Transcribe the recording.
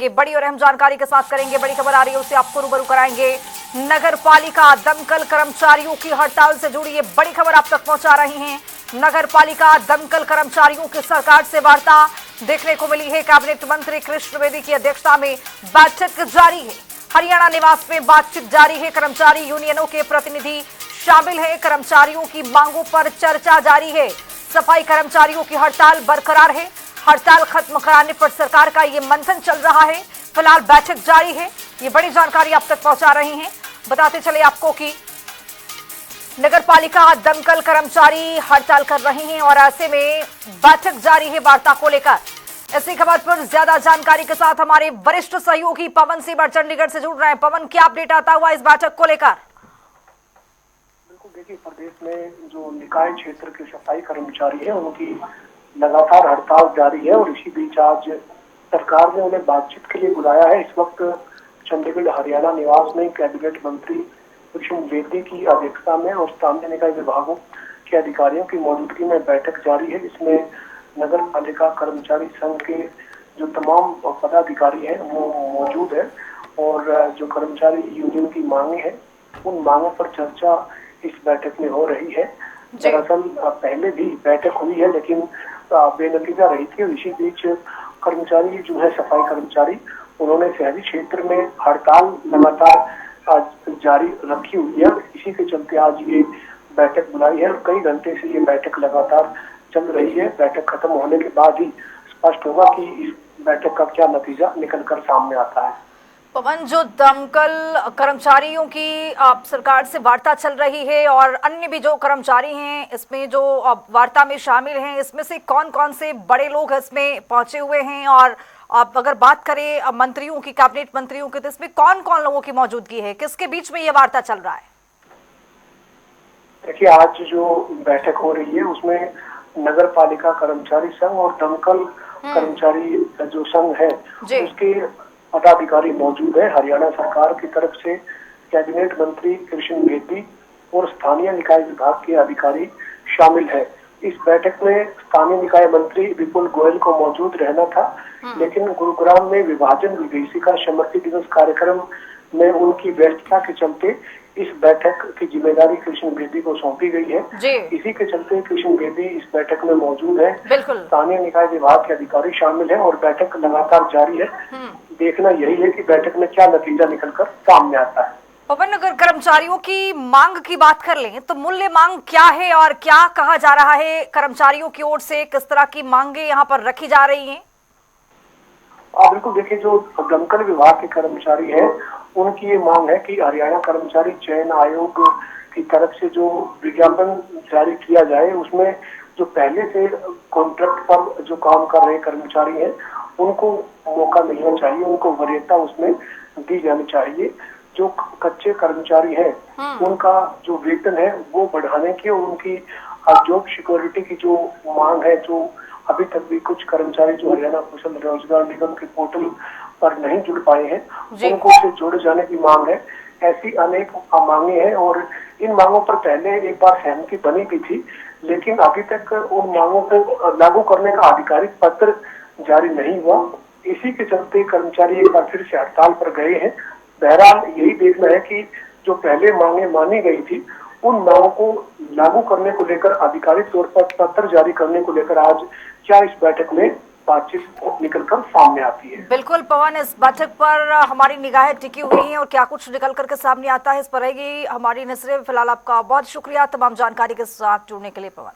ये बड़ी और अहम जानकारी के साथ करेंगे। बड़ी खबर आ रही है, उससे आपको रूबरू कराएंगे। नगर पालिका दमकल कर्मचारियों की हड़ताल से जुड़ी ये बड़ी खबर आप तक पहुंचा रही हैं। नगर पालिका दमकल कर्मचारियों की सरकार से वार्ता देखने को मिली है। कैबिनेट मंत्री कृष्ण बेदी की अध्यक्षता में बैठक जारी है। हरियाणा निवास में बातचीत जारी है। कर्मचारी यूनियनों के प्रतिनिधि शामिल है। कर्मचारियों की मांगों पर चर्चा जारी है। सफाई कर्मचारियों की हड़ताल बरकरार है। हड़ताल खत्म कराने पर सरकार का ये मंथन चल रहा है। फिलहाल बैठक जारी है। ये बड़ी जानकारी आप तक पहुंचा रहे हैं। बताते चले आपको कि नगर पालिका दमकल कर्मचारी हड़ताल कर रहे हैं और ऐसे में बैठक जारी है वार्ता को लेकर। इसी खबर पर ज्यादा जानकारी के साथ हमारे वरिष्ठ सहयोगी पवन सीबर चंडीगढ़ से जुड़ रहे हैं। पवन, क्या अपडेट आता हुआ इस बैठक को लेकर? बिल्कुल, देखिए, प्रदेश में जो निकाय क्षेत्र के सफाई कर्मचारी है उनकी लगातार हड़ताल जारी है और इसी बीच आज सरकार ने उन्हें बातचीत के लिए बुलाया है। इस वक्त चंडीगढ़ हरियाणा निवास में कैबिनेट मंत्री कृष्ण बेदी की अध्यक्षता में और स्थानीय निकाय विभागों के अधिकारियों की मौजूदगी में बैठक जारी है, जिसमें नगर पालिका कर्मचारी संघ के जो तमाम पदाधिकारी हैं वो मौजूद है और जो कर्मचारी यूनियन की मांगे हैं उन मांगों पर चर्चा इस बैठक में हो रही है। दरअसल पहले भी बैठक हुई है लेकिन बेनतीजा रही थी और इसी बीच कर्मचारी जो है सफाई कर्मचारी उन्होंने शहरी क्षेत्र में हड़ताल लगातार जारी रखी हुई है। इसी के चलते आज ये बैठक बुलाई है और कई घंटे से ये बैठक लगातार चल रही है। बैठक खत्म होने के बाद ही स्पष्ट होगा कि इस बैठक का क्या नतीजा निकलकर सामने आता है। पवन, जो दमकल कर्मचारियों की सरकार से वार्ता चल रही है और अन्य भी जो कर्मचारी हैं इसमें जो वार्ता में शामिल हैं, इसमें से कौन कौन से बड़े लोग इसमें पहुंचे हुए हैं? और आप अगर बात करें मंत्रियों की, कैबिनेट मंत्रियों की, तो इसमें कौन कौन लोगों की मौजूदगी है? किसके बीच में ये वार्ता चल रहा है? देखिए, आज जो बैठक हो रही है उसमें नगर पालिका कर्मचारी संघ और दमकल कर्मचारी जो संघ है उसके पदाधिकारी मौजूद है। हरियाणा सरकार की तरफ से कैबिनेट मंत्री कृष्ण बेदी और स्थानीय निकाय विभाग के अधिकारी शामिल है। इस बैठक में स्थानीय निकाय मंत्री विपुल गोयल को मौजूद रहना था, लेकिन गुरुग्राम में विभाजन विभीषिका स्मृति दिवस कार्यक्रम में उनकी व्यस्तता के चलते इस बैठक की जिम्मेदारी कृष्ण बेदी को सौंपी गई है। इसी के चलते कृष्ण बेदी इस बैठक में मौजूद है। स्थानीय निकाय विभाग के अधिकारी शामिल है और बैठक लगातार जारी है। देखना यही है कि बैठक में क्या नतीजा निकलकर सामने आता है। पवन, अगर कर्मचारियों की मांग की बात कर लें तो मूल्य मांग क्या है और क्या कहा जा रहा है कर्मचारियों की ओर से? किस तरह की मांगे यहाँ पर रखी जा रही हैं? बिल्कुल, देखिए, जो दमकल विभाग के कर्मचारी हैं उनकी ये मांग है कि हरियाणा कर्मचारी चयन आयोग की तरफ से जो विज्ञापन जारी किया जाए उसमें जो पहले से कॉन्ट्रैक्ट पर जो काम कर रहे कर्मचारी हैं उनको मौका मिलना चाहिए, उनको वरीयता उसमें दी जानी चाहिए। जो कच्चे कर्मचारी हैं उनका जो वेतन है वो बढ़ाने की और उनकी जॉब सिक्योरिटी की जो मांग है, जो अभी तक भी कुछ कर्मचारी जो हरियाणा कौशल रोजगार निगम के पोर्टल पर नहीं जुड़ पाए हैं उनको उससे जोड़े जाने की मांग है। ऐसी अनेक मांगे हैं और इन मांगों पर पहले एक बार सहमति बनी भी थी, लेकिन अभी तक उन मांगों को लागू करने का आधिकारिक पत्र जारी नहीं हुआ। इसी के चलते कर्मचारी एक बार फिर से हड़ताल पर गए हैं। बहरहाल यही देखना है कि जो पहले मांगे मानी गई थी उन मांगों को लागू करने को लेकर आधिकारिक तौर पर पत्र जारी करने को लेकर आज क्या इस बैठक में बातचीत निकलकर सामने आती है। बिल्कुल पवन, इस बैठक पर हमारी निगाहें टिकी हुई हैं और क्या कुछ निकल करके सामने आता है इस पर रहेगी हमारी नजरें। फिलहाल आपका बहुत शुक्रिया तमाम जानकारी के साथ जुड़ने के लिए पवन।